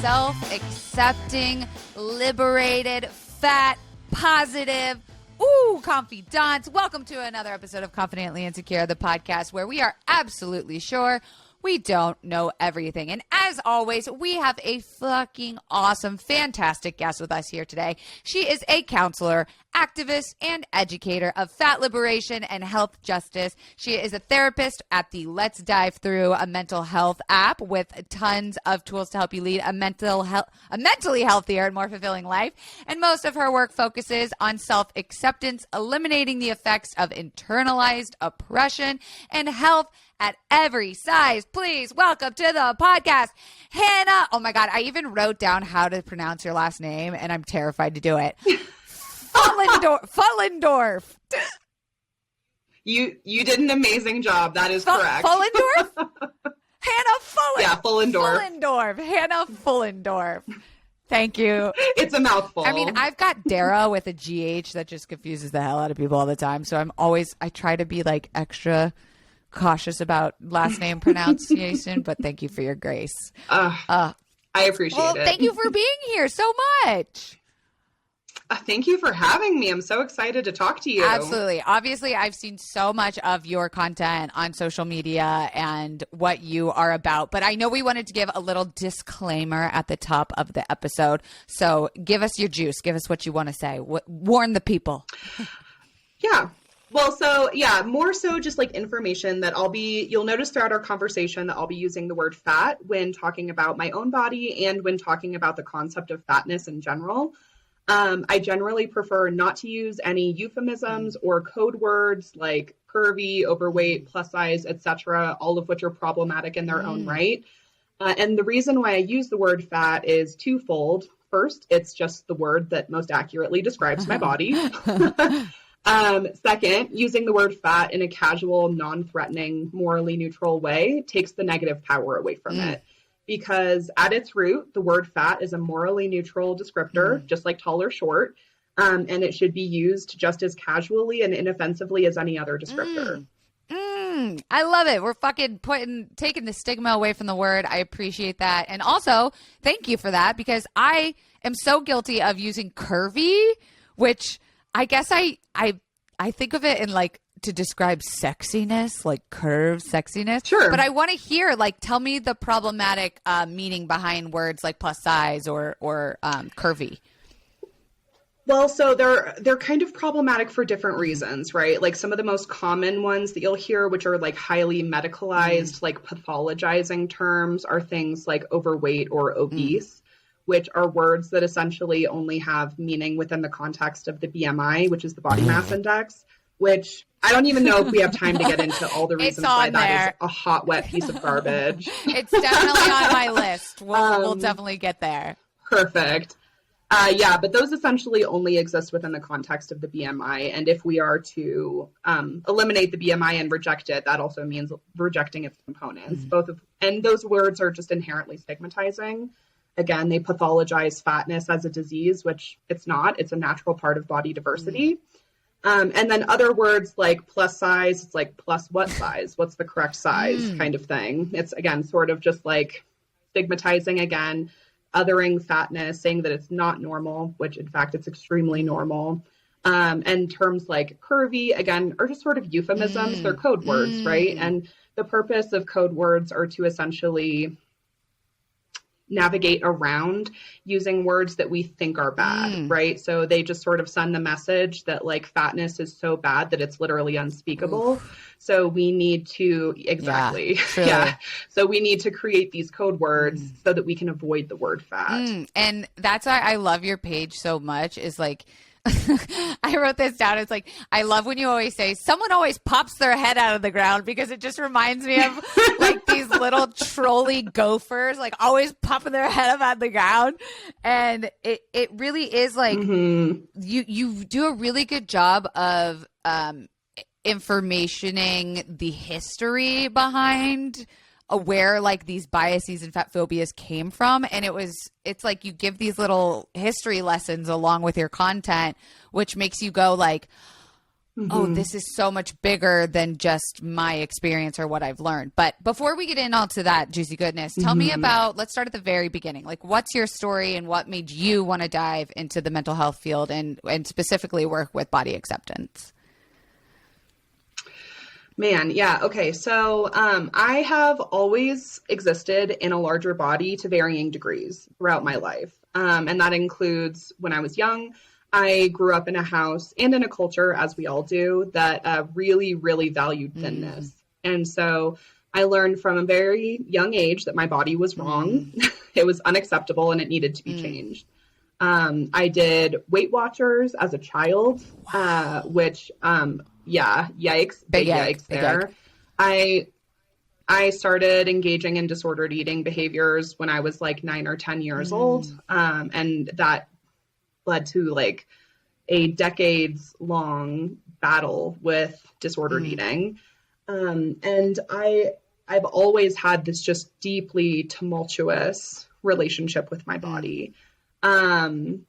self-accepting, liberated, fat, positive, confidant. Welcome to another episode of Confidently Insecure, the podcast where we are absolutely sure we don't know everything. And as always, we have a fucking awesome, fantastic guest with us here today. She is a counselor, activist, and educator of fat liberation and health justice. She is a therapist at the Let's Dive Through a Mental Health app with tons of tools to help you lead a mentally healthier and more fulfilling life. And most of her work focuses on self-acceptance, eliminating the effects of internalized oppression, and health at every size. Please welcome to the podcast, Hannah. Oh my God, I even wrote down how to pronounce your last name, and I'm terrified to do it. Fuhlendorf. You did an amazing job. That is correct. Fuhlendorf? Hannah Fuhlendorf. Yeah, Fuhlendorf. Fuhlendorf. Hannah Fuhlendorf. Thank you. It's a mouthful. I mean, I've got darragh with a GH that just confuses the hell out of people all the time. So I try to be like extra cautious about last name pronunciation, but thank you for your grace. I appreciate it. Thank you for being here so much. Thank you for having me. I'm so excited to talk to you. Absolutely. Obviously, I've seen so much of your content on social media and what you are about, but I know we wanted to give a little disclaimer at the top of the episode. So give us your juice. Give us what you want to say. Warn the people. Yeah. Well, so yeah, more so just like information that you'll notice throughout our conversation that I'll be using the word fat when talking about my own body and when talking about the concept of fatness in general. I generally prefer not to use any euphemisms or code words like curvy, overweight, plus size, etc., all of which are problematic in their own right. And the reason why I use the word fat is twofold. First, it's just the word that most accurately describes my body. Second, using the word fat in a casual, non-threatening, morally neutral way takes the negative power away from it. Because at its root, the word fat is a morally neutral descriptor, just like tall or short, and it should be used just as casually and inoffensively as any other descriptor. I love it. We're fucking taking the stigma away from the word. I appreciate that. And also, thank you for that, because I am so guilty of using curvy, which I guess I think of it in like to describe sexiness, like curved sexiness. Sure. But I want to hear, like, tell me the problematic meaning behind words like plus size or curvy. Well, so they're kind of problematic for different reasons, right? Like some of the most common ones that you'll hear, which are like highly medicalized, like pathologizing terms, are things like overweight or obese. Which are words that essentially only have meaning within the context of the BMI, which is the body mass index, which I don't even know if we have time to get into all the reasons why that is a hot, wet piece of garbage. It's definitely on my list. We'll definitely get there. Perfect. Yeah, but those essentially only exist within the context of the BMI. And if we are to eliminate the BMI and reject it, that also means rejecting its components. And those words are just inherently stigmatizing. Again, they pathologize fatness as a disease, which it's not. It's a natural part of body diversity. And then other words like plus size, it's like plus what size? What's the correct size kind of thing. It's, again, sort of just like stigmatizing, again, othering fatness, saying that it's not normal, which in fact it's extremely normal. And terms like curvy, again, are just sort of euphemisms. They're code words, right? And the purpose of code words are to essentially navigate around using words that we think are bad, right? So they just sort of send the message that like fatness is so bad that it's literally unspeakable. So we need to, So we need to create these code words so that we can avoid the word fat. And that's why I love your page so much, is like, I wrote this down. It's like, I love when you always say someone always pops their head out of the ground, because it just reminds me of like these little trolley gophers, like always popping their head up out of the ground. And it really is like, you do a really good job of informationing the history behind where like these biases and fat phobias came from. And it's like you give these little history lessons along with your content, which makes you go like, oh, this is so much bigger than just my experience or what I've learned. But before we get into that juicy goodness, tell me about, let's start at the very beginning. Like, what's your story and what made you want to dive into the mental health field and specifically work with body acceptance? Man, yeah. Okay. So I have always existed in a larger body to varying degrees throughout my life. And that includes when I was young. I grew up in a house and in a culture, as we all do, that really, really valued thinness. And so I learned from a very young age that my body was wrong. It was unacceptable and it needed to be changed. I did Weight Watchers as a child, which, yeah, yikes, big yikes there. I started engaging in disordered eating behaviors when I was like 9 or 10 years old. And that led to like a decades long battle with disordered eating. And I've always had this just deeply tumultuous relationship with my body. And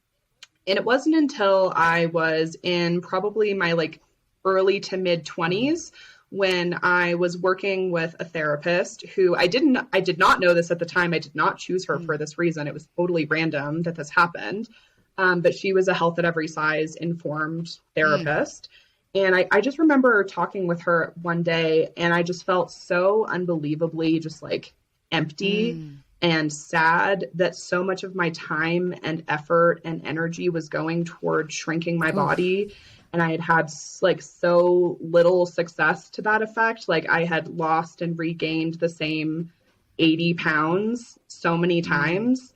it wasn't until I was in probably my like early to mid 20s when I was working with a therapist who I did not know this at the time. I did not choose her for this reason. It was totally random that this happened. But she was a health at every size informed therapist. And I just remember talking with her one day and I just felt so unbelievably just like empty and sad that so much of my time and effort and energy was going toward shrinking my body. And I had like so little success to that effect. Like I had lost and regained the same 80 pounds so many times.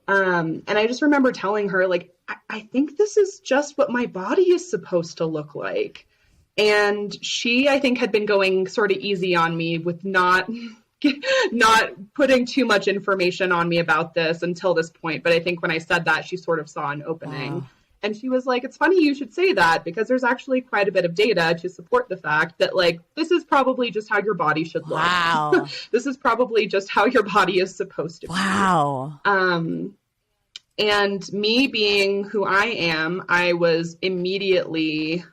And I just remember telling her, like, I think this is just what my body is supposed to look like. And she, I think, had been going sort of easy on me with not putting too much information on me about this until this point. But I think when I said that, she sort of saw an opening. Wow. And she was like, it's funny you should say that because there's actually quite a bit of data to support the fact that like, this is probably just how your body should look. Wow. This is probably just how your body is supposed to be. Wow. And me being who I am, I was immediately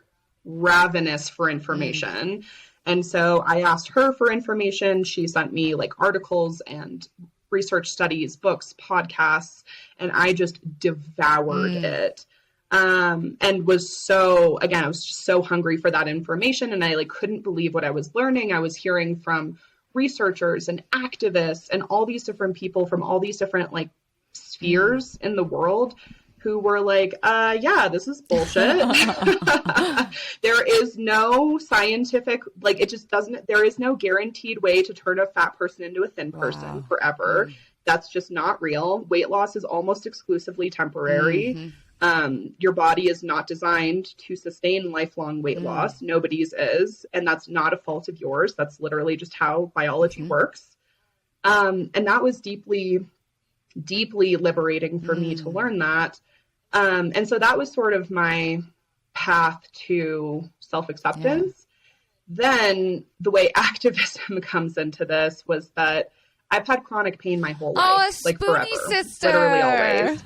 ravenous for information. And so I asked her for information. She sent me like articles and research studies, books, podcasts, and I just devoured it. And was so, again, I was just so hungry for that information and I like couldn't believe what I was learning. I was hearing from researchers and activists and all these different people from all these different like spheres in the world who were like, yeah, this is bullshit. There is no scientific, like it just doesn't, there is no guaranteed way to turn a fat person into a thin person forever. That's just not real. Weight loss is almost exclusively temporary. Your body is not designed to sustain lifelong weight loss. Nobody's is. And that's not a fault of yours. That's literally just how biology works. And that was deeply, deeply liberating for me to learn that. And so that was sort of my path to self-acceptance. Then the way activism comes into this was that I've had chronic pain my whole life. Like forever. Sister. Literally always.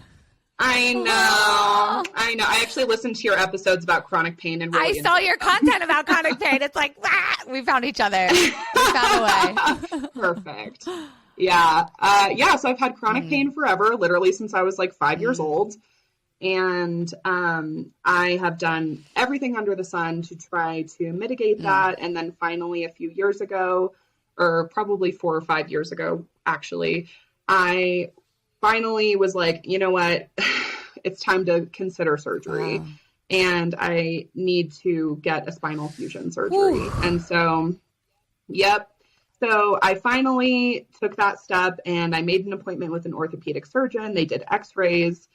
I know. I actually listened to your episodes about chronic pain and really I saw your content about chronic pain. It's like, we found each other. We found a way. Perfect. Yeah. So I've had chronic pain forever, literally since I was like 5 years old. And I have done everything under the sun to try to mitigate that. And then finally a few years ago, or probably 4 or 5 years ago, actually, I finally was like, you know what, it's time to consider surgery. And I need to get a spinal fusion surgery. And so, So I finally took that step and I made an appointment with an orthopedic surgeon. They did x-rays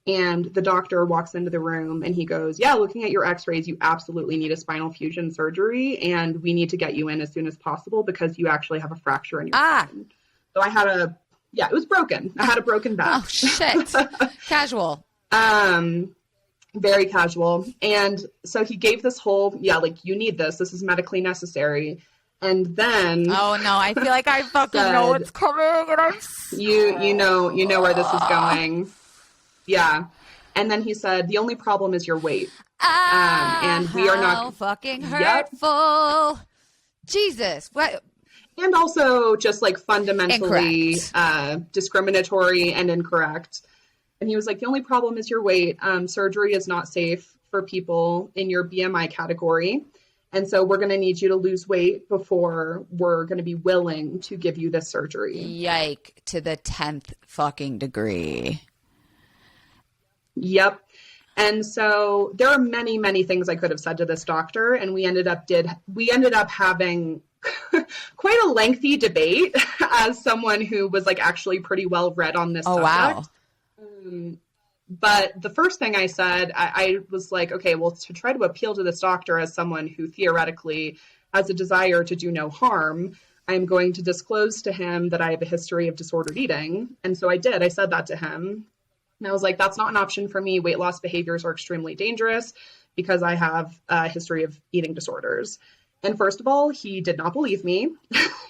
and the doctor walks into the room and he goes, yeah, looking at your x-rays, you absolutely need a spinal fusion surgery and we need to get you in as soon as possible because you actually have a fracture in your spine. So I had it was broken. I had a broken back. Oh, shit. Casual. Very casual. And so he gave this whole, you need this. This is medically necessary. And then, oh no, I feel like I fucking know what's coming. And I'm you know where this is going. Yeah. And then he said, the only problem is your weight. And we are not fucking hurtful. Yep. Jesus. What? And also just like fundamentally discriminatory and incorrect. And he was like, the only problem is your weight. Surgery is not safe for people in your BMI category. And so we're going to need you to lose weight before we're going to be willing to give you this surgery. Yike to the 10th fucking degree. Yep. And so there are many, many things I could have said to this doctor. And we ended up having quite a lengthy debate as someone who was like actually pretty well read on this subject. Wow. But the first thing I said, I was like, okay, well, to try to appeal to this doctor as someone who theoretically has a desire to do no harm, I'm going to disclose to him that I have a history of disordered eating. And so I did. I said that to him. And I was like, that's not an option for me. Weight loss behaviors are extremely dangerous because I have a history of eating disorders. And first of all, he did not believe me.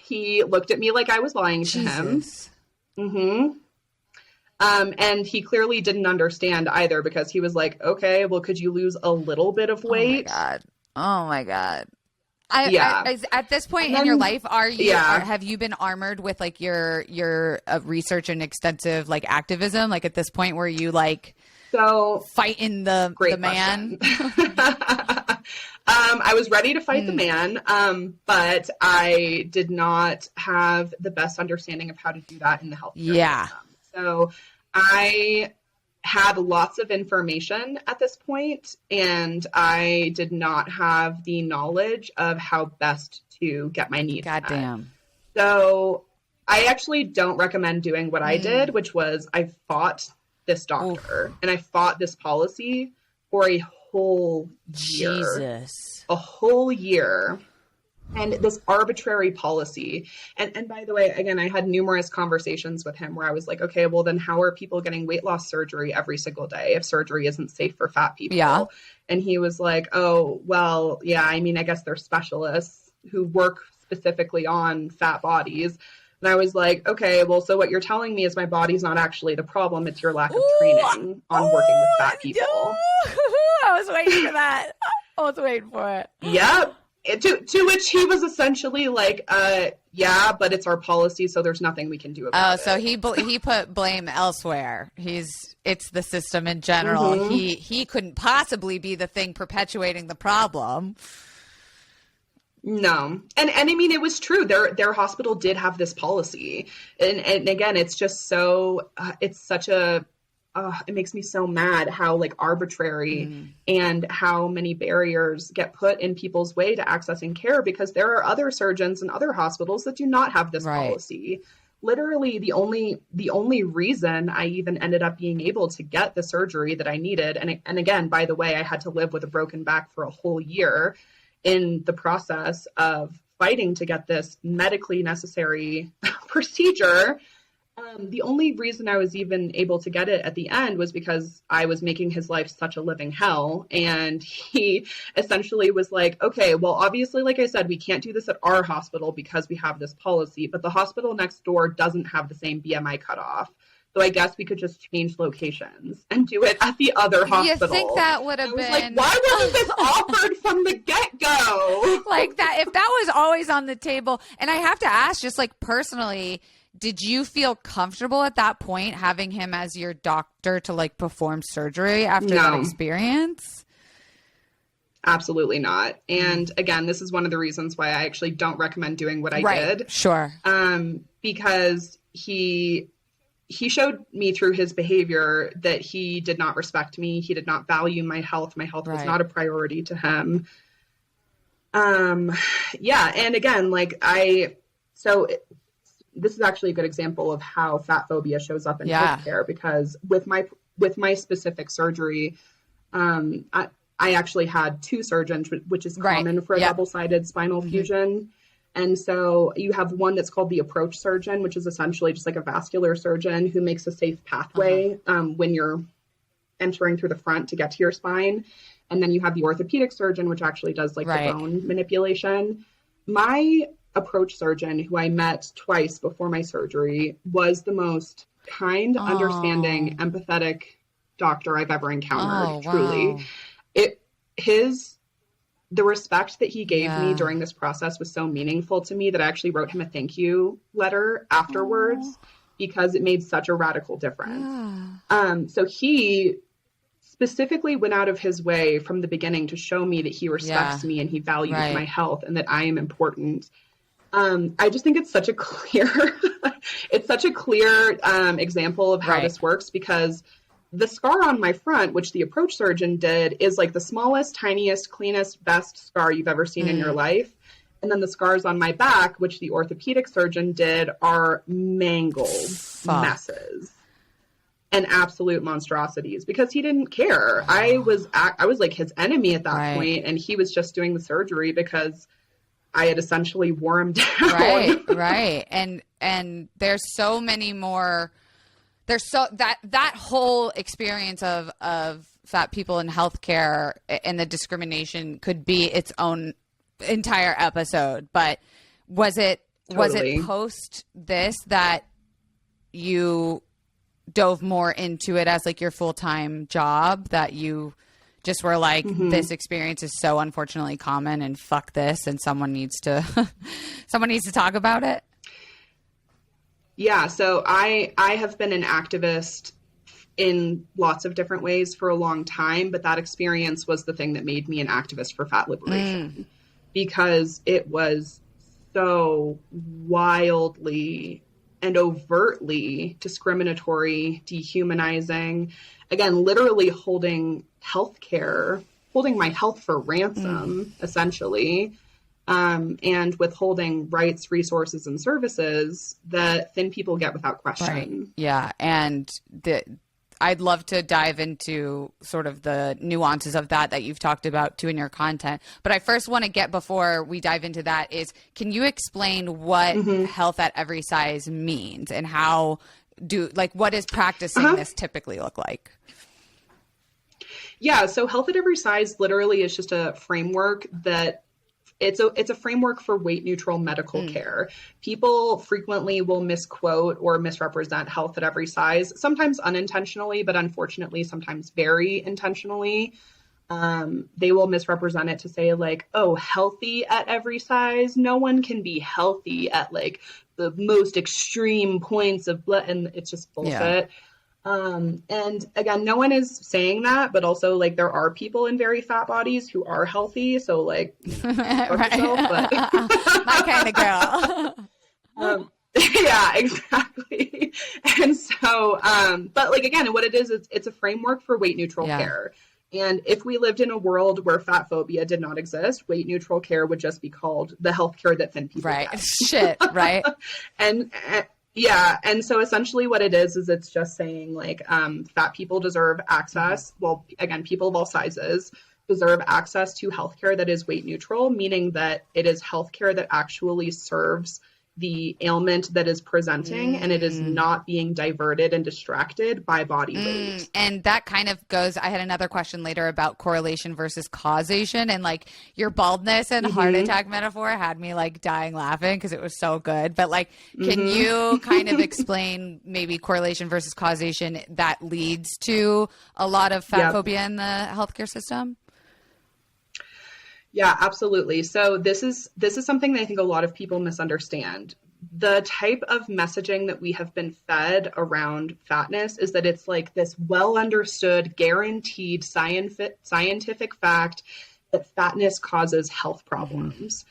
He looked at me like I was lying to him. Mm-hmm. And he clearly didn't understand either because he was like, okay, well, could you lose a little bit of weight? Oh my God. At this point in your life, have you been armored with like your research and extensive like activism? Like at this point where you like fighting the man? I was ready to fight the man, but I did not have the best understanding of how to do that in the healthcare system. So I had lots of information at this point, and I did not have the knowledge of how best to get my needs met. Goddamn. So I actually don't recommend doing what I did, which was I fought this doctor and I fought this policy for a whole year. Jesus. A whole year. And this arbitrary policy. And by the way, again, I had numerous conversations with him where I was like, okay, well, then how are people getting weight loss surgery every single day if surgery isn't safe for fat people? Yeah. And he was like, oh, well, yeah, I mean, I guess they're specialists who work specifically on fat bodies. And I was like, okay, well, so what you're telling me is my body's not actually the problem. It's your lack of training on working with fat people. I was waiting for that. I was waiting for it. Yep. To which he was essentially like, yeah, but it's our policy, so there's nothing we can do about it. Oh, so he put blame elsewhere. It's the system in general. Mm-hmm. He couldn't possibly be the thing perpetuating the problem. No. And I mean, it was true. Their hospital did have this policy. And again, it's just so, it's such a, it makes me so mad how like arbitrary and how many barriers get put in people's way to accessing care because there are other surgeons and other hospitals that do not have this policy. Literally the only reason I even ended up being able to get the surgery that I needed. And again, by the way, I had to live with a broken back for a whole year in the process of fighting to get this medically necessary procedure. The only reason I was even able to get it at the end was because I was making his life such a living hell. And he essentially was like, okay, well, obviously, like I said, we can't do this at our hospital because we have this policy, but the hospital next door doesn't have the same BMI cutoff. So I guess we could just change locations and do it at the other hospital. You think that would have been like, why wasn't this offered from the get-go? Like that, if that was always on the table. And I have to ask, just like personally, did you feel comfortable at that point having him as your doctor to like perform surgery after that experience? Absolutely not. And again, this is one of the reasons why I actually don't recommend doing what I did. Sure. Because he showed me through his behavior that he did not respect me. He did not value my health. My health was not a priority to him. Yeah. And again, this is actually a good example of how fat phobia shows up in healthcare because with my specific surgery, I actually had two surgeons, which is common for a double-sided spinal fusion. And so you have one that's called the approach surgeon, which is essentially just like a vascular surgeon who makes a safe pathway when you're entering through the front to get to your spine. And then you have the orthopedic surgeon, which actually does like the bone manipulation. My approach surgeon, who I met twice before my surgery, was the most kind, understanding, empathetic doctor I've ever encountered. Truly. the respect that he gave me during this process was so meaningful to me that I actually wrote him a thank you letter afterwards because it made such a radical difference. So he specifically went out of his way from the beginning to show me that he respects me and he values my health and that I am important. I just think it's such a clear, example of how this works, because the scar on my front, which the approach surgeon did, is like the smallest, tiniest, cleanest, best scar you've ever seen in your life. And then the scars on my back, which the orthopedic surgeon did, are mangled messes and absolute monstrosities because he didn't care. I was like his enemy at that point, and he was just doing the surgery because I had essentially wore him down. Right. And there's so many more. There's so that whole experience of fat people in healthcare and the discrimination could be its own entire episode. But was it post this that you dove more into it as like your full-time job, that you just were like, this experience is so unfortunately common and fuck this, and someone needs to talk about it? Yeah, so I have been an activist in lots of different ways for a long time, but that experience was the thing that made me an activist for fat liberation, because it was so wildly and overtly discriminatory, dehumanizing, again, literally holding my health for ransom, essentially. And withholding rights, resources, and services that thin people get without question. Right. Yeah. And I'd love to dive into sort of the nuances of that you've talked about too in your content. But I first want to get, before we dive into that, is can you explain what health at every size means, and what does practicing this typically look like? Yeah. So health at every size literally is just a framework that it's a framework for weight neutral medical care. People frequently will misquote or misrepresent health at every size, sometimes unintentionally, but unfortunately sometimes very intentionally. They will misrepresent it to say like, oh, healthy at every size. No one can be healthy at like the most extreme points of blood. And it's just bullshit. Yeah. And again, no one is saying that, but also like there are people in very fat bodies who are healthy. So like, fuck yourself, but my kind of girl. Yeah, exactly. And so, but like, again, what it is, it's a framework for weight neutral care. And if we lived in a world where fat phobia did not exist, weight neutral care would just be called the healthcare that thin people get. Shit. Right. Yeah. And so essentially what it is it's just saying like, fat people deserve access. Well, again, people of all sizes deserve access to healthcare that is weight neutral, meaning that it is healthcare that actually serves the ailment that is presenting and it is not being diverted and distracted by body weight. And that kind of goes, I had another question later about correlation versus causation, and like your baldness and heart attack metaphor had me like dying laughing because it was so good. But like, can you kind of explain maybe correlation versus causation that leads to a lot of fat phobia in the healthcare system? Yeah, absolutely. So this is something that I think a lot of people misunderstand. The type of messaging that we have been fed around fatness is that it's like this well understood, guaranteed scientific fact that fatness causes health problems,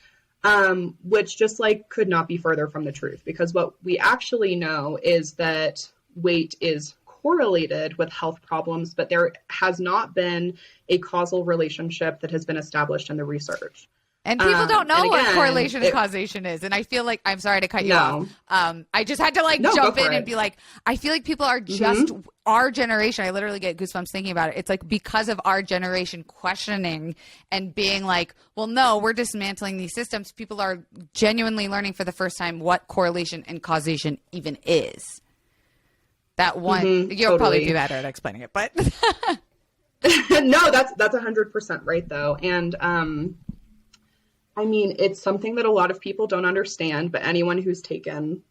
which just like could not be further from the truth, because what we actually know is that weight is correlated with health problems, but there has not been a causal relationship that has been established in the research. And people don't know what correlation and causation is. And I feel like, I'm sorry to cut you off. I just had to like jump in and be like, I feel like people are just our generation. I literally get goosebumps thinking about it. It's like because of our generation questioning and being like, well, no, we're dismantling these systems. People are genuinely learning for the first time what correlation and causation even is. That one, you'll probably be better at explaining it, but no, that's 100% right though. And, I mean, it's something that a lot of people don't understand, but anyone who's taken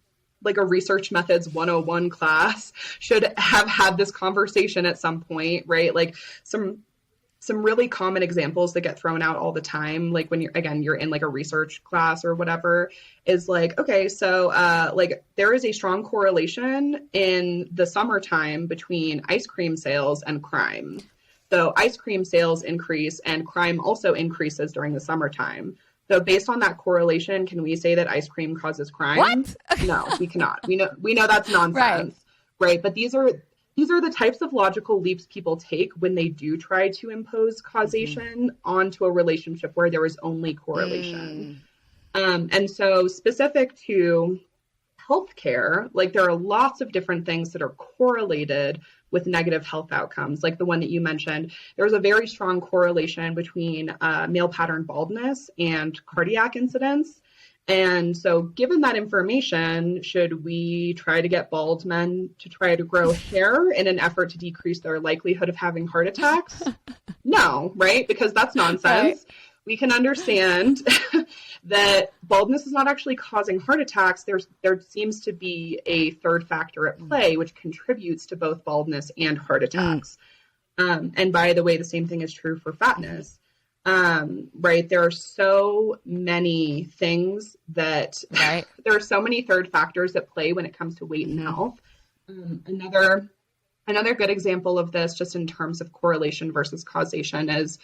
like a research methods 101 class should have had this conversation at some point, right? Like some some really common examples that get thrown out all the time, like when you're in like a research class or whatever, is like, okay, so like there is a strong correlation in the summertime between ice cream sales and crime. So ice cream sales increase and crime also increases during the summertime. So based on that correlation, can we say that ice cream causes crime? What? No, we cannot. We know that's nonsense, right? But these are the types of logical leaps people take when they do try to impose causation onto a relationship where there is only correlation. And so specific to healthcare, like there are lots of different things that are correlated with negative health outcomes, like the one that you mentioned. There's a very strong correlation between male pattern baldness and cardiac incidents. And so given that information, should we try to get bald men to try to grow hair in an effort to decrease their likelihood of having heart attacks? No, right? Because that's nonsense. Right. We can understand that baldness is not actually causing heart attacks. There seems to be a third factor at play, which contributes to both baldness and heart attacks. And by the way, the same thing is true for fatness. Right. There are so many things that there are so many third factors at play when it comes to weight and health. Another good example of this, just in terms of correlation versus causation, is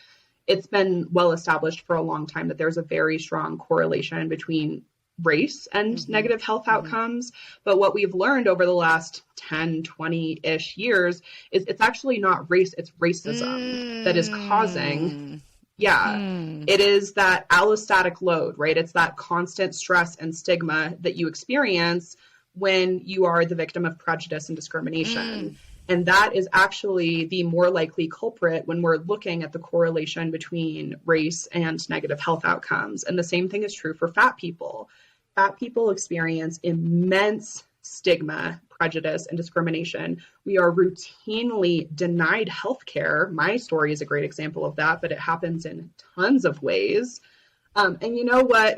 it's been well established for a long time that there's a very strong correlation between race and negative health outcomes. But what we've learned over the last 10, 20-ish years is it's actually not race, it's racism that is causing. It is that allostatic load, right? It's that constant stress and stigma that you experience when you are the victim of prejudice and discrimination. And that is actually the more likely culprit when we're looking at the correlation between race and negative health outcomes. And the same thing is true for fat people. Fat people experience immense stigma, prejudice, and discrimination. We are routinely denied healthcare. My story is a great example of that, but it happens in tons of ways. And you know what?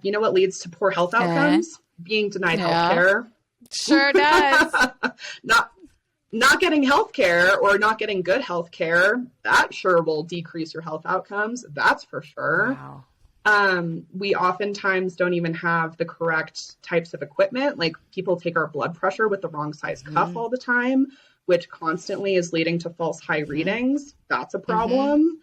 What leads to poor health outcomes? Being denied healthcare. Sure does. Not getting healthcare or not getting good healthcare, that sure will decrease your health outcomes. That's for sure. Wow. We oftentimes don't even have the correct types of equipment. Like people take our blood pressure with the wrong size cuff all the time, which constantly is leading to false high readings. That's a problem.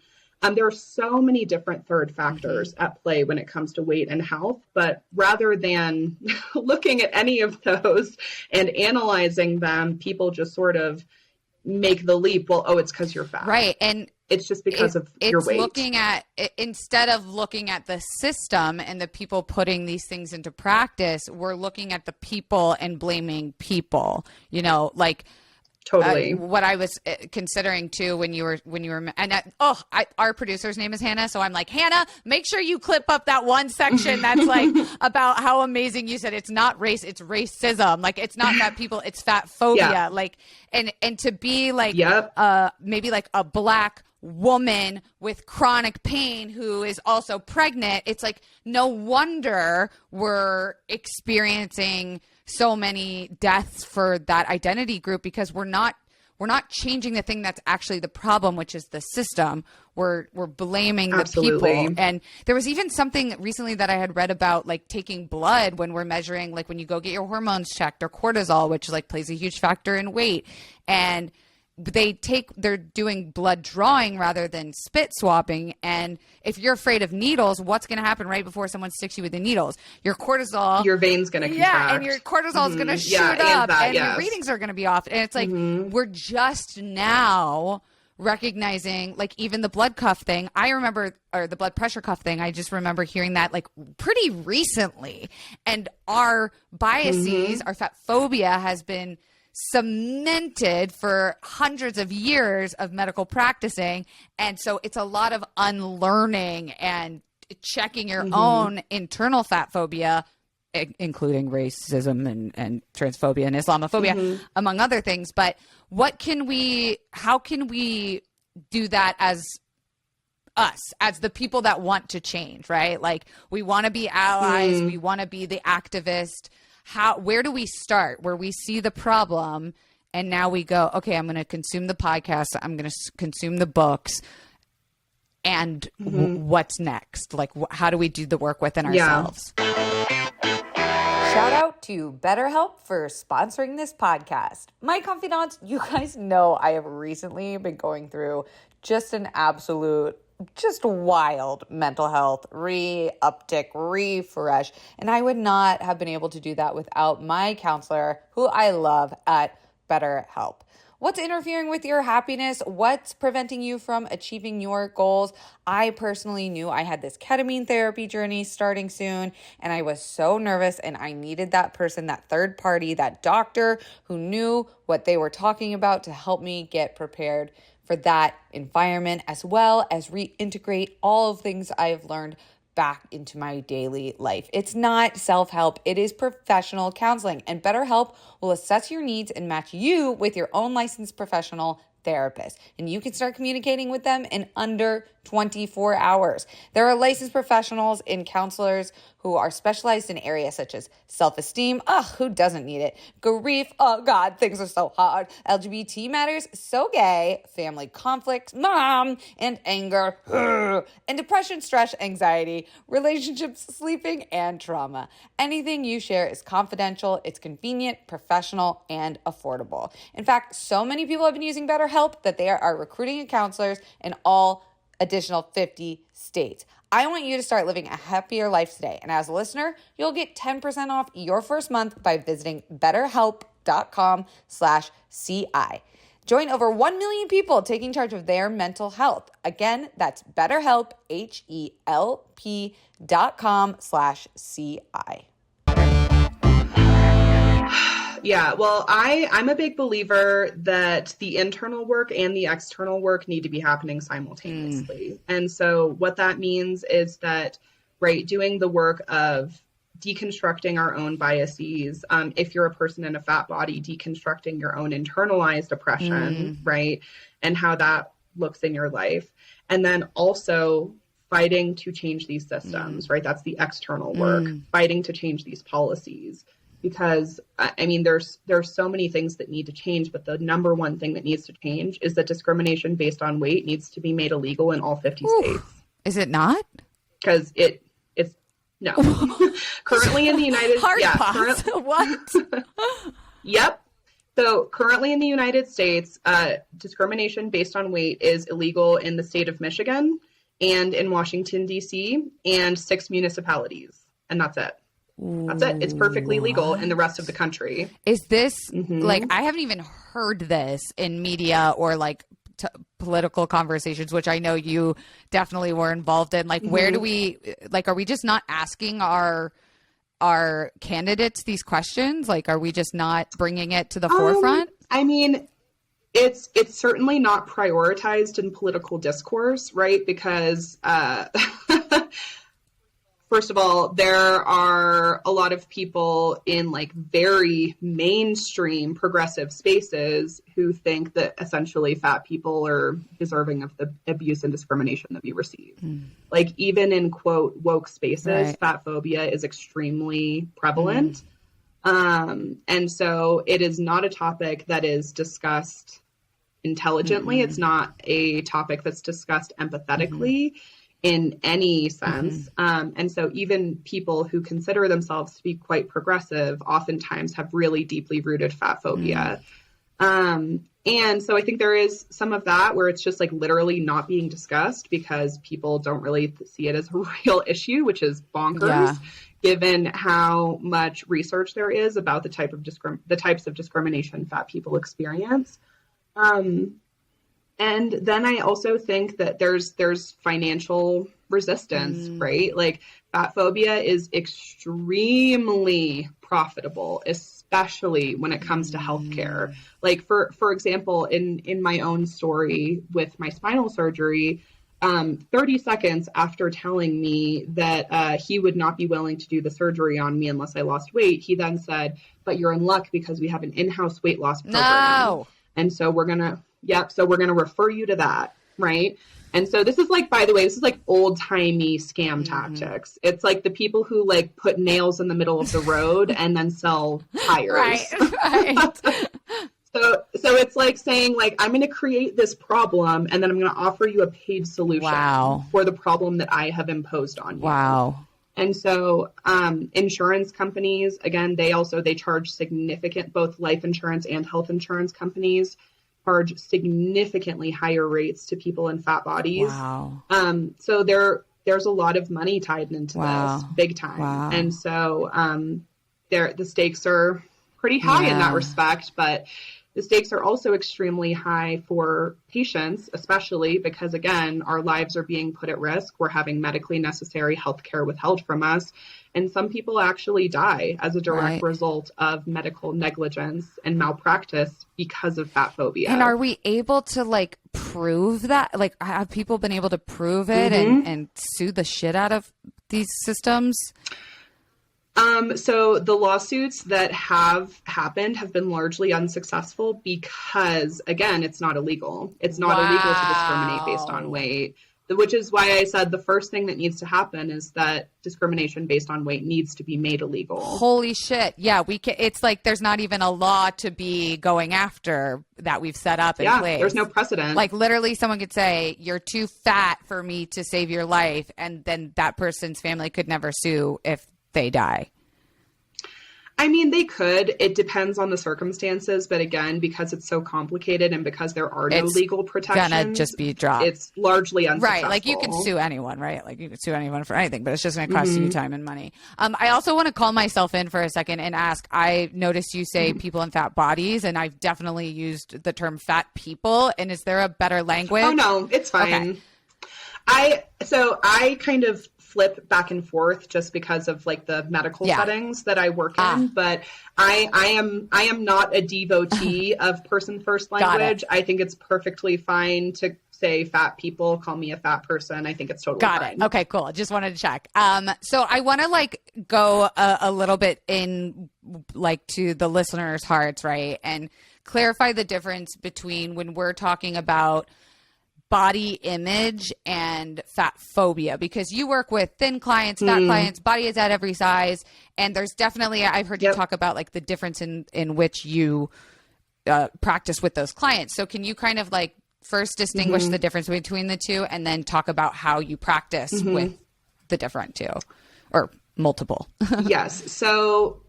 There are so many different third factors at play when it comes to weight and health, but rather than looking at any of those and analyzing them, people just sort of make the leap. Well, it's because you're fat. Right. And it's just because of your weight. Instead of looking at the system and the people putting these things into practice, we're looking at the people and blaming people, like, totally. What I was considering too when you were, and our producer's name is Hannah. So I'm like, Hannah, make sure you clip up that one section that's like about how amazing you said it's not race, it's racism. Like it's not fat people, it's fat phobia. Like, and to be like, maybe like a Black woman with chronic pain who is also pregnant. It's like, no wonder we're experiencing so many deaths for that identity group, because we're not changing the thing that's actually the problem, which is the system. We're blaming the people. And there was even something recently that I had read about, like taking blood when we're measuring, like when you go get your hormones checked or cortisol, which like plays a huge factor in weight. And they're doing blood drawing rather than spit swapping. And if you're afraid of needles, what's going to happen right before someone sticks you with the needles? Your cortisol, your veins going to contract. Yeah, and your cortisol is going to shoot up, and your readings are going to be off. And it's like we're just now recognizing, like even the blood cuff thing. I remember, or the blood pressure cuff thing. I just remember hearing that like pretty recently. And our biases, our fat phobia has been cemented for hundreds of years of medical practicing. And so it's a lot of unlearning and checking your own internal fat phobia, including racism and transphobia and Islamophobia, among other things. But how can we do that as us, as the people that want to change, right? Like we want to be allies. We want to be the activist. Where do we start? Where we see the problem and now we go, okay, I'm going to consume the podcast. I'm going to consume the books. and what's next? Like, how do we do the work within ourselves? Shout out to BetterHelp for sponsoring this podcast. My confidants, you guys know I have recently been going through just an absolute, just wild mental health uptick, refresh. And I would not have been able to do that without my counselor, who I love, at BetterHelp. What's interfering with your happiness? What's preventing you from achieving your goals? I personally knew I had this ketamine therapy journey starting soon, and I was so nervous, and I needed that person, that third party, that doctor who knew what they were talking about to help me get prepared for that environment, as well as reintegrate all of things I've learned back into my daily life. It's not self-help, it is professional counseling, and BetterHelp will assess your needs and match you with your own licensed professional therapist. And you can start communicating with them in under 24 hours. There are licensed professionals and counselors who are specialized in areas such as self-esteem. Who doesn't need it? Grief. Oh God, things are so hard. LGBT matters. So gay. Family conflicts. Mom. And anger. And depression, stress, anxiety, relationships, sleeping, and trauma. Anything you share is confidential. It's convenient, professional, and affordable. In fact, so many people have been using BetterHelp that they are recruiting counselors in all additional 50 states. I want you to start living a happier life today. And as a listener, you'll get 10% off your first month by visiting betterhelp.com/CI. Join over 1 million people taking charge of their mental health. Again, that's BetterHelp, HELP.com/CI. Yeah, well, I'm a big believer that the internal work and the external work need to be happening simultaneously. And so what that means is that, right, doing the work of deconstructing our own biases, if you're a person in a fat body, deconstructing your own internalized oppression, right, and how that looks in your life. And then also fighting to change these systems, right? That's the external work, fighting to change these policies. Because, I mean, there's so many things that need to change, but the number one thing that needs to change is that discrimination based on weight needs to be made illegal in all 50 states. Is it not? Because it's no. Currently in the United States. What? Yep. So currently in the United States, discrimination based on weight is illegal in the state of Michigan and in Washington, D.C. and 6 municipalities. And that's it. That's it. It's perfectly legal in the rest of the country. Is this like, I haven't even heard this in media or like political conversations, which I know you definitely were involved in. Like, where do we, like, are we just not asking our candidates these questions? Like, are we just not bringing it to the forefront? I mean, it's certainly not prioritized in political discourse, right? Because, first of all, there are a lot of people in like very mainstream progressive spaces who think that essentially fat people are deserving of the abuse and discrimination that we receive. Like even in quote woke spaces, fat phobia is extremely prevalent. And so it is not a topic that is discussed intelligently. It's not a topic that's discussed empathetically. In any sense. And so even people who consider themselves to be quite progressive oftentimes have really deeply rooted fat phobia. And so I think there is some of that where it's just like literally not being discussed because people don't really see it as a real issue, which is bonkers given how much research there is about the types of discrimination fat people experience. And then I also think that there's financial resistance, right? Like fat phobia is extremely profitable, especially when it comes to healthcare. Like for example, in my own story with my spinal surgery, 30 seconds after telling me that he would not be willing to do the surgery on me unless I lost weight, he then said, "But you're in luck because we have an in-house weight loss program." No. And so we're going to refer you to that, right? And so this is like, by the way, this is like old-timey scam tactics. It's like the people who like put nails in the middle of the road and then sell tires. Right. So it's like saying, like, I'm going to create this problem and then I'm going to offer you a paid solution for the problem that I have imposed on you. Wow. And so insurance companies, again, they charge significant, both life insurance and health insurance companies charge significantly higher rates to people in fat bodies. Wow. So there's a lot of money tied into this, big time. Wow. And so the stakes are pretty high in that respect, but the stakes are also extremely high for patients, especially because, again, our lives are being put at risk. We're having medically necessary health care withheld from us. And some people actually die as a direct result of medical negligence and malpractice because of fat phobia. And are we able to, like, prove that? Like, have people been able to prove it and sue the shit out of these systems? So the lawsuits that have happened have been largely unsuccessful because, again, it's not illegal. It's not illegal to discriminate based on weight, which is why I said the first thing that needs to happen is that discrimination based on weight needs to be made illegal. Holy shit. Yeah, it's like there's not even a law to be going after that we've set up in place. There's no precedent. Like, literally someone could say, you're too fat for me to save your life, and then that person's family could never sue if they die. I mean, they could. It depends on the circumstances. But again, because it's so complicated and because there are no legal protections, gonna just be dropped. It's largely unsuccessful. Right. Like, you can sue anyone, right? Like, you can sue anyone for anything, but it's just going to cost you time and money. I also want to call myself in for a second and ask, I noticed you say people in fat bodies, and I've definitely used the term fat people. And is there a better language? Oh, no, it's fine. Okay. I kind of flip back and forth just because of, like, the medical settings that I work in, but I am not a devotee of person first language. I think it's perfectly fine to say fat people, call me a fat person. I think it's totally fine. It. Okay, cool. Just wanted to check. So I want to, like, go a little bit in, like, to the listeners' hearts, right? And clarify the difference between when we're talking about body image and fat phobia, because you work with thin clients, fat clients, body is at every size. And there's definitely, I've heard you talk about, like, the difference in which you practice with those clients. So can you kind of, like, first distinguish the difference between the two and then talk about how you practice with the different two or multiple? Yes. So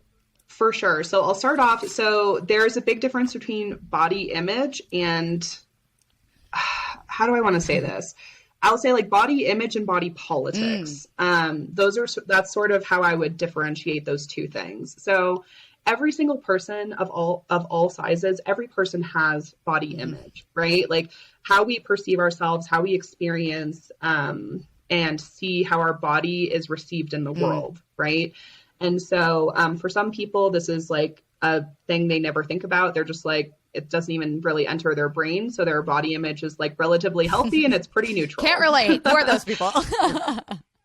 for sure. So I'll start off. So there's a big difference between body image and how do I want to say this? I'll say, like, body image and body politics. That's sort of how I would differentiate those two things. So every single person of all sizes, every person has body image, right? Like, how we perceive ourselves, how we experience and see how our body is received in the world, right? And so for some people, this is, like, a thing they never think about. They're just like, it doesn't even really enter their brain. So their body image is, like, relatively healthy and it's pretty neutral. Can't relate. Who are those people?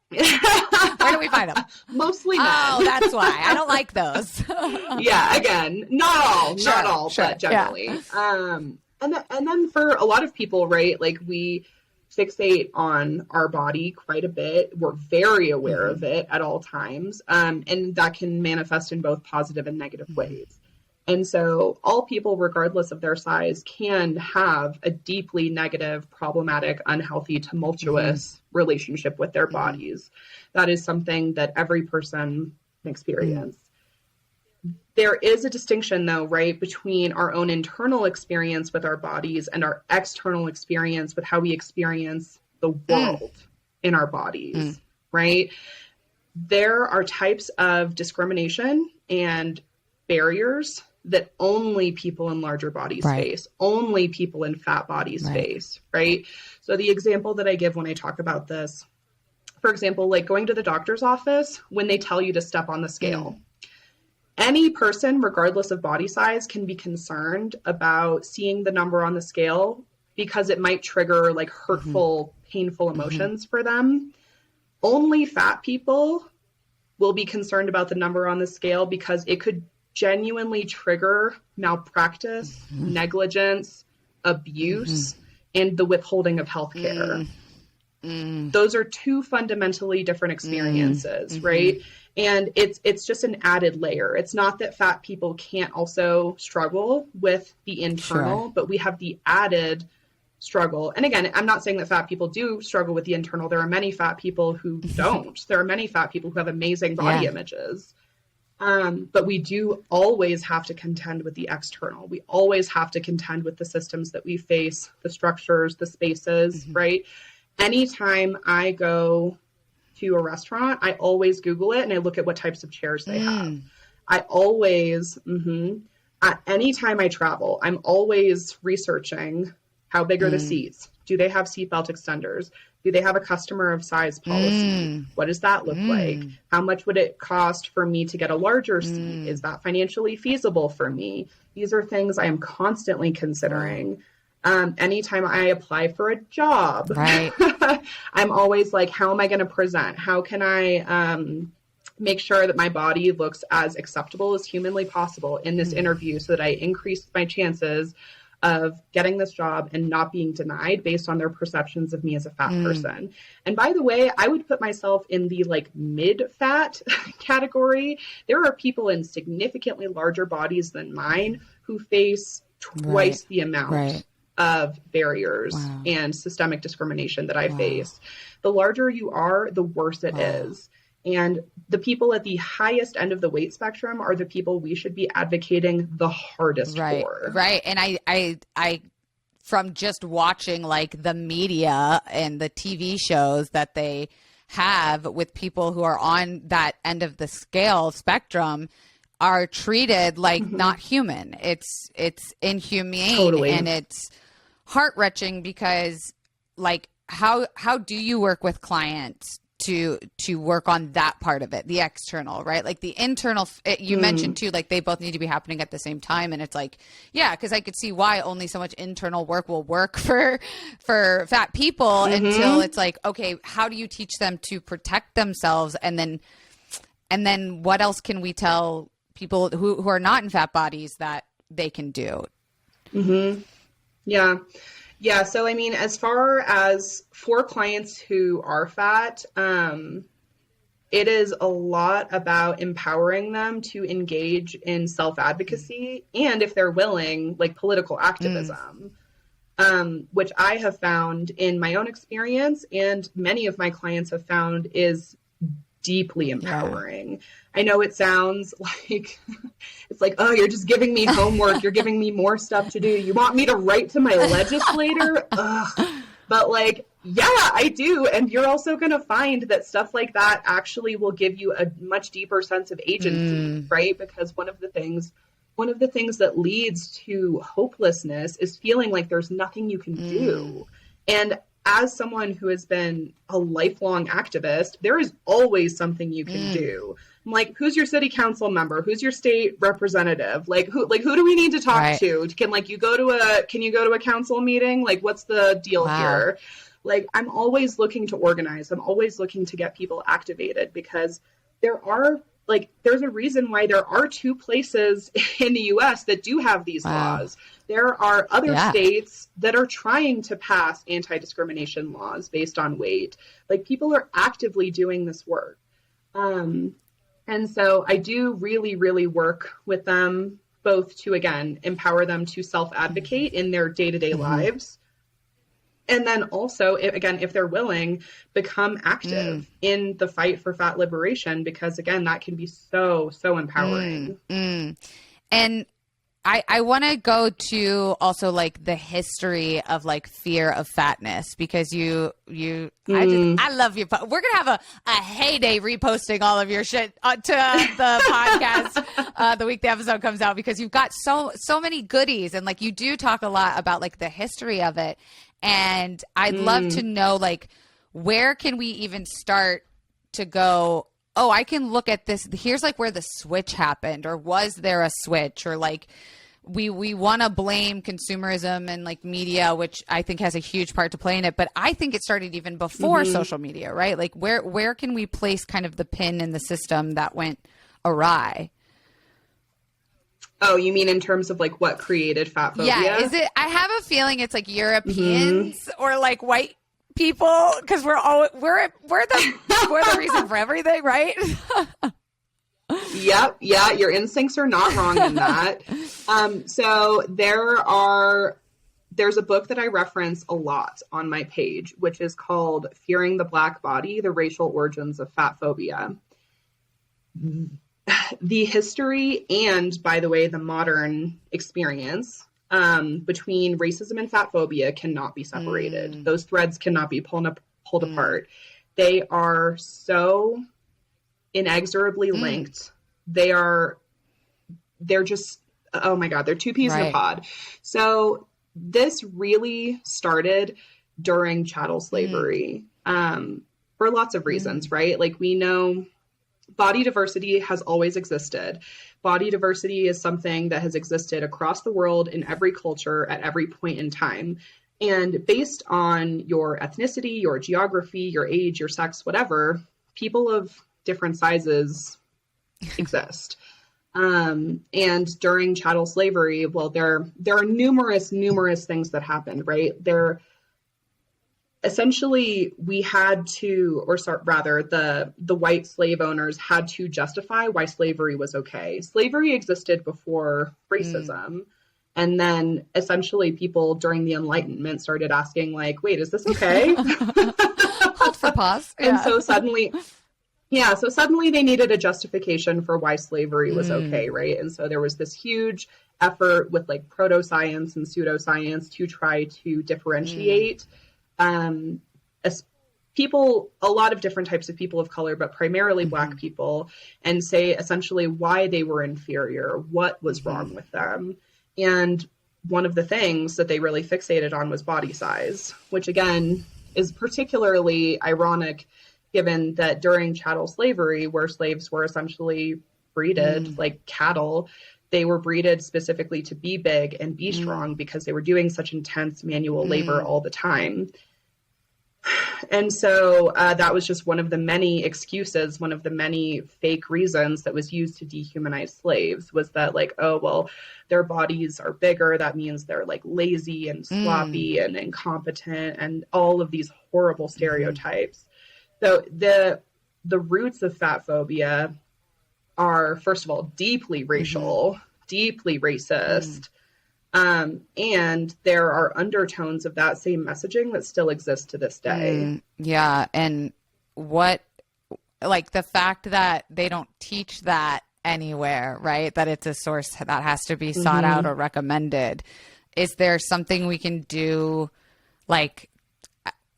Where do we find them? Mostly men. Oh, that's why. I don't like those. Yeah, again, not all, but generally. Yeah. And then for a lot of people, right, like, we fixate on our body quite a bit. We're very aware of it at all times. And that can manifest in both positive and negative ways. And so all people, regardless of their size, can have a deeply negative, problematic, unhealthy, tumultuous relationship with their bodies. That is something that every person can experience. There is a distinction, though, right, between our own internal experience with our bodies and our external experience with how we experience the world in our bodies, right? There are types of discrimination and barriers that only people in larger bodies face, only people in fat bodies face, right? So the example that I give when I talk about this, for example, like going to the doctor's office when they tell you to step on the scale. Any person, regardless of body size, can be concerned about seeing the number on the scale because it might trigger, like, hurtful, painful emotions for them. Only fat people will be concerned about the number on the scale because it could genuinely trigger malpractice, negligence, abuse, and the withholding of healthcare. Those are two fundamentally different experiences, right? And it's just an added layer. It's not that fat people can't also struggle with the internal, Sure. but we have the added struggle. And again, I'm not saying that fat people do struggle with the internal. There are many fat people who don't. There are many fat people who have amazing body images. But we do always have to contend with the external. We always have to contend with the systems that we face, the structures, the spaces, right? Anytime I go to a restaurant, I always Google it and I look at what types of chairs they have. I always, anytime I travel, I'm always researching how big are the seats? Do they have seatbelt extenders? Do they have a customer of size policy? What does that look like? How much would it cost for me to get a larger seat? Is that financially feasible for me? These are things I am constantly considering. Anytime I apply for a job, Right. I'm always like, how am I going to present? How can I make sure that my body looks as acceptable as humanly possible in this interview so that I increase my chances of getting this job and not being denied based on their perceptions of me as a fat person. And by the way, I would put myself in the like mid-fat category. There are people in significantly larger bodies than mine who face twice the amount of barriers and systemic discrimination that I face. The larger you are, the worse it is. And the people at the highest end of the weight spectrum are the people we should be advocating the hardest for. Right. And I, from just watching like the media and the TV shows that they have with people who are on that end of the scale spectrum are treated like not human. It's inhumane and it's heart-wrenching because like, how do you work with clients to work on that part of it, the external, right? Like the internal, you mentioned too, like they both need to be happening at the same time. And it's like, yeah, because I could see why only so much internal work will work for fat people until it's like, okay, how do you teach them to protect themselves? And then what else can we tell people who are not in fat bodies that they can do? Yeah. So, I mean, as far as for clients who are fat, it is a lot about empowering them to engage in self-advocacy and, if they're willing, like political activism, which I have found in my own experience and many of my clients have found is deeply empowering. I know it sounds like it's like, oh, you're just giving me homework. You're giving me more stuff to do. You want me to write to my legislator? But like, yeah, I do. And you're also going to find that stuff like that actually will give you a much deeper sense of agency, right? Because one of the things that leads to hopelessness is feeling like there's nothing you can do. And as someone who has been a lifelong activist, there is always something you can do. I'm like, who's your city council member? Who's your state representative? Who do we need to talk to? Can you go to a council meeting? Like, what's the deal here? Like, I'm always looking to organize. I'm always looking to get people activated because there's a reason why there are 2 places in the US that do have these laws. There are other states that are trying to pass anti-discrimination laws based on weight. Like, people are actively doing this work. And so I do really, really work with them both to, again, empower them to self-advocate in their day-to-day lives. And then also, if they're willing, become active in the fight for fat liberation, because again, that can be so, so empowering. And I want to go to also like the history of like fear of fatness, because I love you. We're going to have a heyday reposting all of your shit to the podcast the week the episode comes out, because you've got so many goodies, and like you do talk a lot about like the history of it. And I'd love to know, like, where can we even start to go, oh, I can look at this. Here's like where the switch happened, or was there a switch? Or like we want to blame consumerism and like media, which I think has a huge part to play in it. But I think it started even before social media, right? Like where can we place kind of the pin in the system that went awry? Oh, you mean in terms of like what created fatphobia? Yeah, I have a feeling it's like Europeans or like white people because we're the reason for everything, right? Yep. Yeah. Your instincts are not wrong in that. So there's a book that I reference a lot on my page, which is called Fearing the Black Body, The Racial Origins of Fat Phobia. The history and, by the way, the modern experience between racism and fat phobia cannot be separated. Those threads cannot be pulled apart. They are so inexorably linked. They're just, oh my God, they're two peas in a pod. So this really started during chattel slavery for lots of reasons, right? Like, we know body diversity has always existed. Body diversity is something that has existed across the world in every culture at every point in time. And based on your ethnicity, your geography, your age, your sex, whatever, people of different sizes exist. And during chattel slavery, well, there are numerous things that happened, right? Essentially, we had to, the white slave owners had to justify why slavery was okay. Slavery existed before racism. And then essentially people during the Enlightenment started asking, like, wait, is this okay? Hold for pause. Yeah. And so suddenly they needed a justification for why slavery was okay, right? And so there was this huge effort with like proto-science and pseudoscience to try to differentiate as people, a lot of different types of people of color, but primarily Black people, and say essentially why they were inferior, what was wrong with them. And one of the things that they really fixated on was body size, which again is particularly ironic given that during chattel slavery, where slaves were essentially breeded like cattle, they were breeded specifically to be big and be strong because they were doing such intense manual labor all the time. And so that was just one of the many excuses, one of the many fake reasons that was used to dehumanize slaves, was that like, oh, well, their bodies are bigger. That means they're like lazy and sloppy and incompetent and all of these horrible stereotypes. So the roots of fat phobia are, first of all, deeply racial, deeply racist. And there are undertones of that same messaging that still exist to this day. Yeah. And like the fact that they don't teach that anywhere, right? That it's a source that has to be sought out or recommended. Is there something we can do? Like,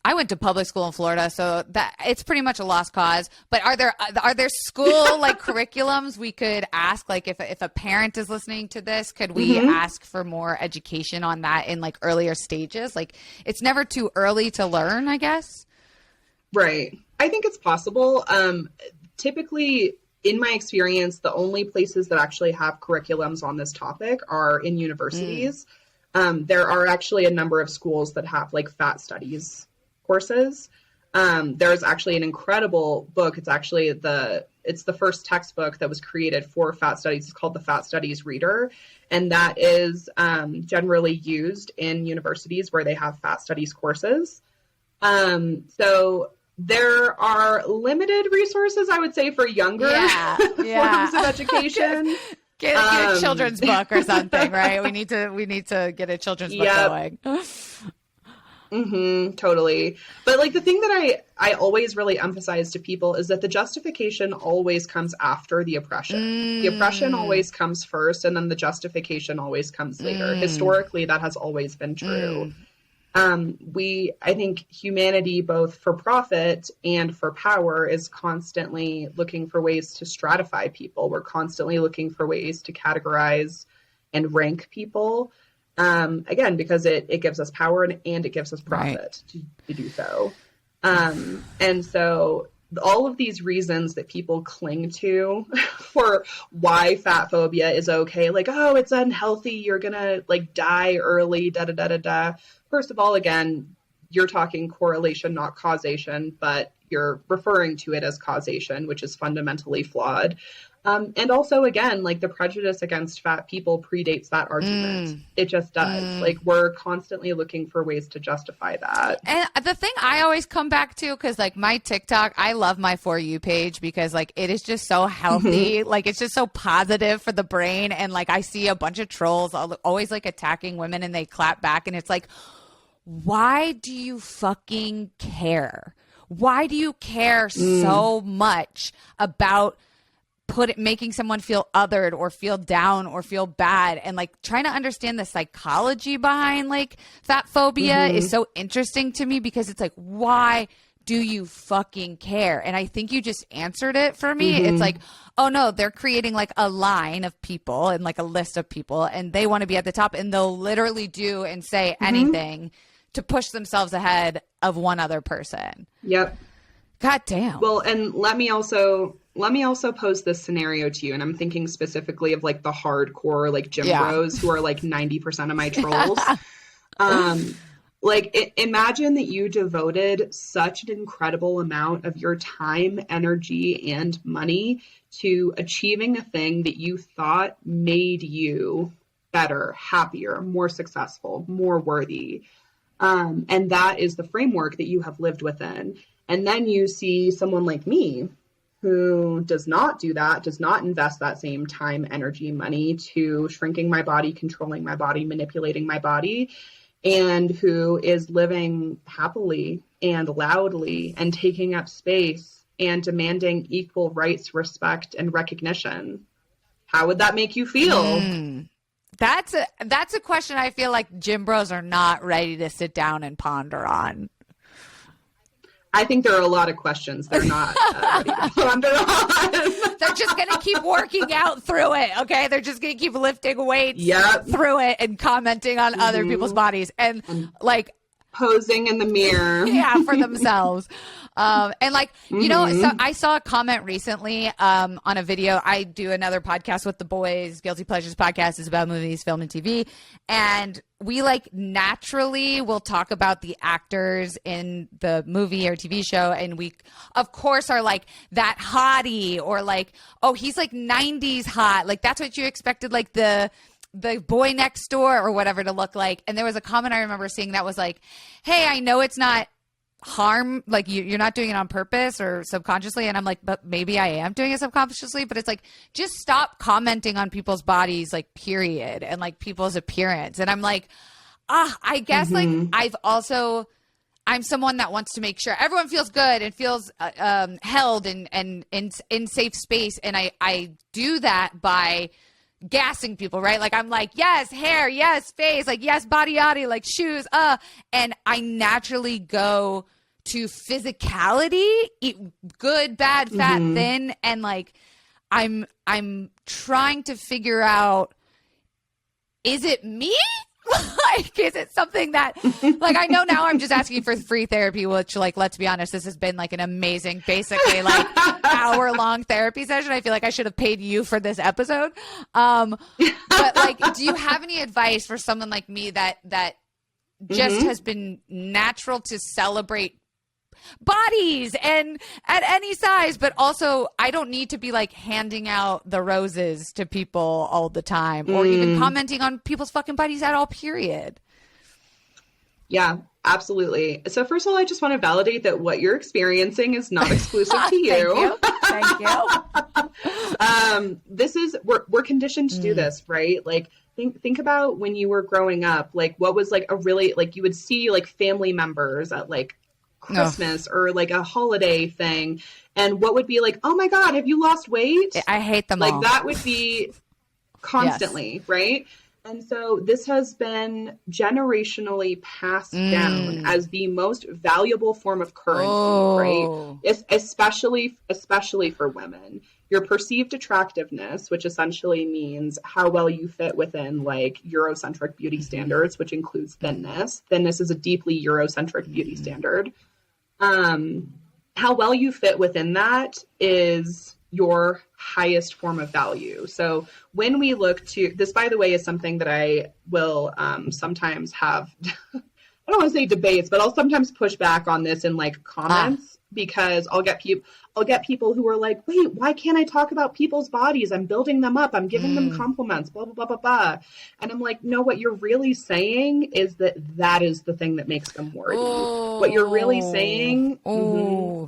I went to public school in Florida, so that it's pretty much a lost cause. But are there school like curriculums we could ask? Like, if a parent is listening to this, could we ask for more education on that in like earlier stages? Like, it's never too early to learn, I guess. Right. I think it's possible. Typically, in my experience, the only places that actually have curriculums on this topic are in universities. There are actually a number of schools that have like fat studies courses. There's actually an incredible book. It's actually it's the first textbook that was created for fat studies. It's called the Fat Studies Reader. And that is generally used in universities where they have fat studies courses. So there are limited resources, I would say, for younger forms of education. Get a children's book or something, right? We need to get a children's book going. Totally. But like the thing that I always really emphasize to people is that the justification always comes after the oppression. The oppression always comes first, and then the justification always comes later. Historically, that has always been true. I think humanity, both for profit and for power, is constantly looking for ways to stratify people. We're constantly looking for ways to categorize and rank people. Again, because it gives us power and it gives us profit to do so. And so all of these reasons that people cling to for why fat phobia is okay, like, oh, it's unhealthy, you're gonna like die early, da-da-da-da-da. First of all, again, you're talking correlation, not causation, but you're referring to it as causation, which is fundamentally flawed. And also, again, like the prejudice against fat people predates that argument. It just does. Like we're constantly looking for ways to justify that. And the thing I always come back to, because like my TikTok, I love my For You page because like it is just so healthy. Like it's just so positive for the brain. And like I see a bunch of trolls always like attacking women and they clap back. And it's like, why do you fucking care? Why do you care so much about making someone feel othered or feel down or feel bad? And like trying to understand the psychology behind like fat phobia is so interesting to me, because it's like, why do you fucking care? And I think you just answered it for me. It's like, oh no, they're creating like a line of people and like a list of people, and they want to be at the top, and they'll literally do and say anything to push themselves ahead of one other person. Yep. God damn. Well, and let me also pose this scenario to you. And I'm thinking specifically of like the hardcore, like gym bros who are like 90% of my trolls. Imagine that you devoted such an incredible amount of your time, energy, and money to achieving a thing that you thought made you better, happier, more successful, more worthy. And that is the framework that you have lived within. And then you see someone like me who does not do that, does not invest that same time, energy, money to shrinking my body, controlling my body, manipulating my body, and who is living happily and loudly and taking up space and demanding equal rights, respect, and recognition. How would that make you feel? That's a question I feel like gym bros are not ready to sit down and ponder on. I think there are a lot of questions they're not ready to ponder on. They're just going to keep working out through it, okay? They're just going to keep lifting weights through it and commenting on other people's bodies and like posing in the mirror. For themselves. And like, you know, so I saw a comment recently on a video. I do another podcast with the boys, Guilty Pleasures podcast is about movies, film, and TV. And we like naturally will talk about the actors in the movie or TV show. And we, of course, are like that hottie or like, oh, he's like 90s hot. Like that's what you expected, like the boy next door or whatever to look like. And there was a comment I remember seeing that was like, hey, I know it's not harm, like you're not doing it on purpose or subconsciously. And I'm like, but maybe I am doing it subconsciously. But it's like, just stop commenting on people's bodies, like period, and like people's appearance. And I'm like, I guess like I'm someone that wants to make sure everyone feels good and feels held and in safe space. And I do that by gassing people, right? Like I'm like, yes, hair, yes, face, like yes, body, like shoes, and I naturally go to physicality, good, bad, fat, thin, and like I'm trying to figure out, is it me? Like, is it something that, like, I know now I'm just asking for free therapy, which, like, let's be honest, this has been, like, an amazing, basically, like, hour-long therapy session. I feel like I should have paid you for this episode. But, like, do you have any advice for someone like me that just has been natural to celebrate bodies and at any size, but also I don't need to be like handing out the roses to people all the time or even commenting on people's fucking bodies at all, period? Yeah, absolutely. So first of all, I just want to validate that what you're experiencing is not exclusive to you. Thank you. We're conditioned to do this, right? Like think about when you were growing up, like what was like a really, like you would see like family members at like Christmas or like a holiday thing, and what would be like, oh my God, have you lost weight? I hate them like all. That would be constantly, right? And so this has been generationally passed down as the most valuable form of currency, right? Especially for women. Your perceived attractiveness, which essentially means how well you fit within like Eurocentric beauty standards, which includes thinness. Thinness is a deeply Eurocentric beauty standard. How well you fit within that is your highest form of value. So when we look to this, by the way, is something that I will sometimes have, I don't want to say debates, but I'll sometimes push back on this in like comments because I'll get people who are like, wait, why can't I talk about people's bodies? I'm building them up. I'm giving them compliments, blah, blah, blah, blah, blah. And I'm like, no, what you're really saying is that is the thing that makes them worthy. What you're really saying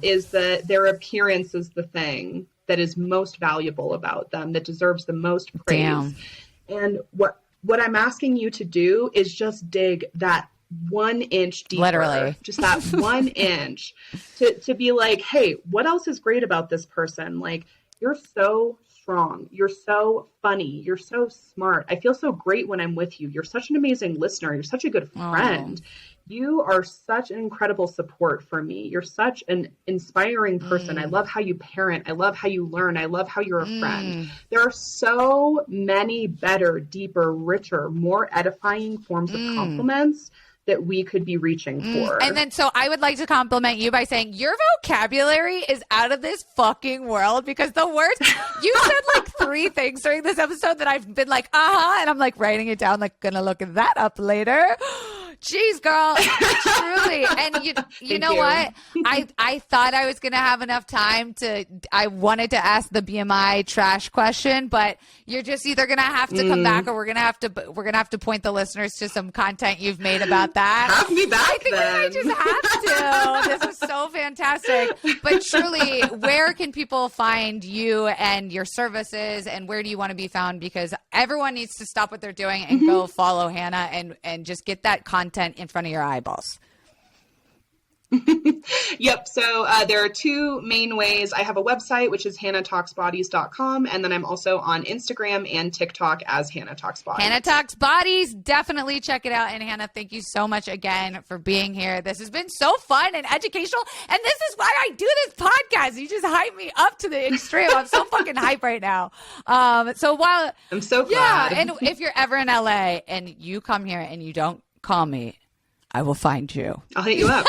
is that their appearance is the thing that is most valuable about them, that deserves the most praise. Damn. And what I'm asking you to do is just dig that 1 inch deeper, literally just that 1 inch to be like, hey, what else is great about this person? Like, you're so strong. You're so funny. You're so smart. I feel so great when I'm with you. You're such an amazing listener. You're such a good friend. You are such an incredible support for me. You're such an inspiring person. I love how you parent. I love how you learn. I love how you're a friend. There are so many better, deeper, richer, more edifying forms of compliments that we could be reaching for. And then, so I would like to compliment you by saying your vocabulary is out of this fucking world, because the words, you said like 3 things during this episode that I've been like, and I'm like writing it down, like gonna look that up later. Jeez, girl, truly. And you know what? I thought I was going to have enough time I wanted to ask the BMI trash question, but you're just either going to have to come back, or we're going to have to point the listeners to some content you've made about that. Have me back, I think then. we might just have to. This is so fantastic. But truly, where can people find you and your services, and where do you want to be found? Because everyone needs to stop what they're doing and go follow Hannah and just get that content in front of your eyeballs. Yep. So there are 2 main ways. I have a website, which is HannahTalksBodies.com. And then I'm also on Instagram and TikTok as HannahTalksBodies. HannahTalksBodies. Definitely check it out. And Hannah, thank you so much again for being here. This has been so fun and educational. And this is why I do this podcast. You just hype me up to the extreme. I'm so fucking hype right now. So while I'm so glad. Yeah. And if you're ever in LA and you come here and you don't call me, I will find you. I'll hit you up.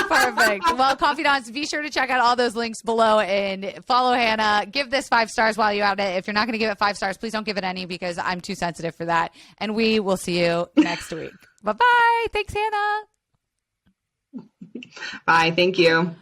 Perfect. Well, confidants, be sure to check out all those links below and follow Hannah. Give this 5 stars while you're at it. If you're not going to give it 5 stars, please don't give it any, because I'm too sensitive for that. And we will see you next week. Bye-bye. Thanks, Hannah. Bye. Thank you.